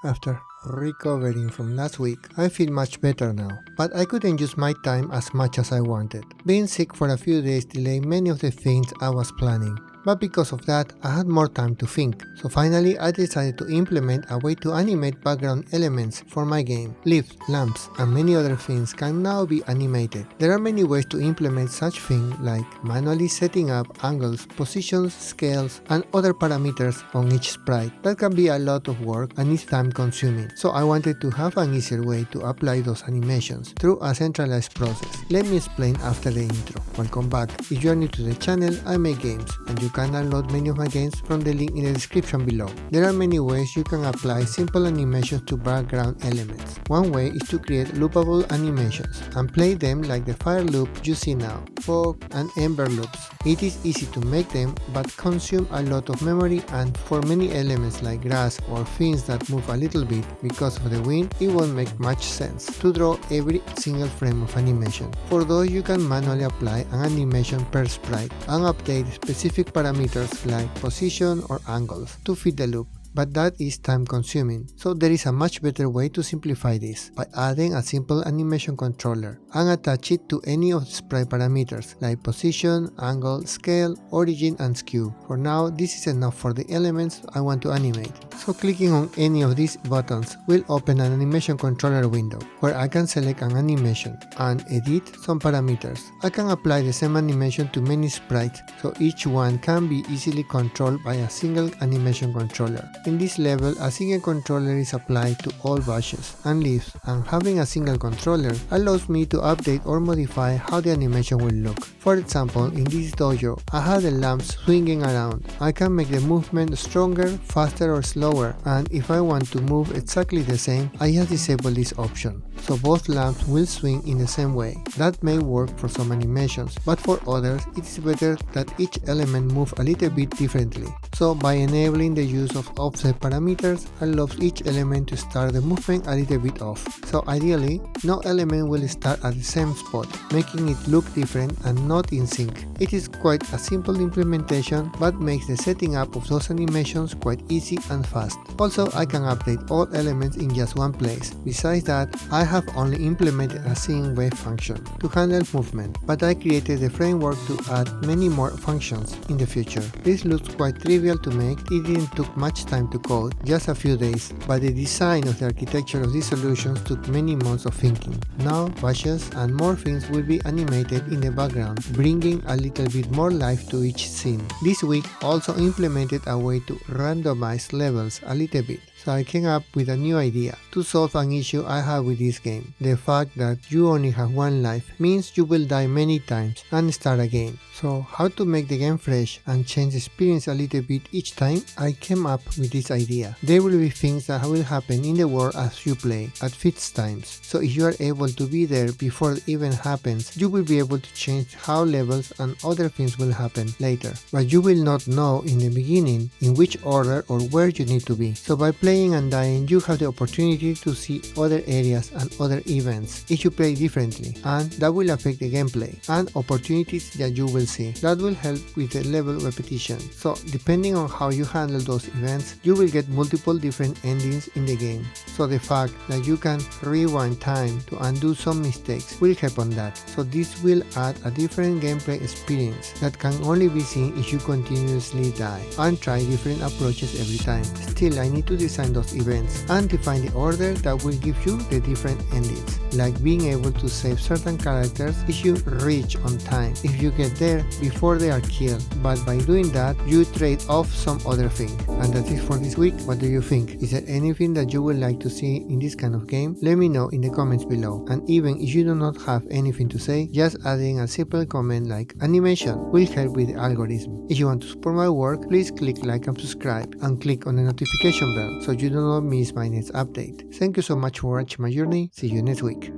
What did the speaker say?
After recovering from last week, I feel much better now, but I couldn't use my time as much as I wanted. Being sick for a few days delayed many of the things I was planning. But because of that, I had more time to think, so finally I decided to implement a way to animate background elements for my game. Leaves, lamps, and many other things can now be animated. There are many ways to implement such things like manually setting up angles, positions, scales, and other parameters on each sprite. That can be a lot of work and is time consuming, so I wanted to have an easier way to apply those animations through a centralized process. Let me explain after the intro. Welcome back. If you are new to the channel, I make games, and you can download many of my games from the link in the description below. There are many ways you can apply simple animations to background elements. One way is to create loopable animations and play them like the fire loop you see now, fog and ember loops. It is easy to make them but consume a lot of memory, and for many elements like grass or things that move a little bit because of the wind, it won't make much sense to draw every single frame of animation. For those, you can manually apply an animation per sprite and update specific parameters like position or angles to fit the loop. But that is time consuming, so there is a much better way to simplify this by adding a simple animation controller and attach it to any of the sprite parameters like position, angle, scale, origin, and skew. For now, this is enough for the elements I want to animate, so clicking on any of these buttons will open an animation controller window where I can select an animation and edit some parameters. I can apply the same animation to many sprites, so each one can be easily controlled by a single animation controller. In this level, a single controller is applied to all bushes and leaves, and having a single controller allows me to update or modify how the animation will look. For example, in this dojo, I have the lamps swinging around. I can make the movement stronger, faster, or slower, and if I want to move exactly the same, I just disable this option, so both lamps will swing in the same way. That may work for some animations, but for others, it is better that each element move a little bit differently. So by enabling the use of offset parameters allows each element to start the movement a little bit off. So ideally, no element will start at the same spot, making it look different and not in sync. It is quite a simple implementation, but makes the setting up of those animations quite easy and fast. Also, I can update all elements in just one place. Besides that, I have only implemented a scene wave function to handle movement, but I created the framework to add many more functions in the future. This looks quite trivial to make. It didn't took much time to code, just a few days, but the design of the architecture of these solutions took many months of thinking. Now, bushes and more things will be animated in the background, bringing a little bit more life to each scene. This week also implemented a way to randomize levels a little bit, so I came up with a new idea to solve an issue I have with this game. The fact that you only have one life means you will die many times and start again. So how to make the game fresh and change the experience a little bit each time? I came up with this idea. There will be things that will happen in the world as you play at fixed times, so if you are able to be there before the event happens, you will be able to change how levels and other things will happen later, but you will not know in the beginning in which order or where you need to be. So by playing and dying, you have the opportunity to see other areas and other events if you play differently, and that will affect the gameplay and opportunities that you will see. That will help with the level repetition. So depending on how you handle those events, you will get multiple different endings in the game. So the fact that you can rewind time to undo some mistakes will help on that. So this will add a different gameplay experience that can only be seen if you continuously die and try different approaches every time. Still, I need to design those events and define the order that will give you the different endings, like being able to save certain characters if you reach on time, if you get there before they are killed, but by doing that, you trade off some other thing. And that is for this week. What do you think? Is there anything that you would like to see in this kind of game? Let me know in the comments below. And even if you do not have anything to say, just adding a simple comment like animation will help with the algorithm. If you want to support my work, please click like and subscribe, and click on the notification bell so you do not miss my next update. Thank you so much for watching my journey. See you next week.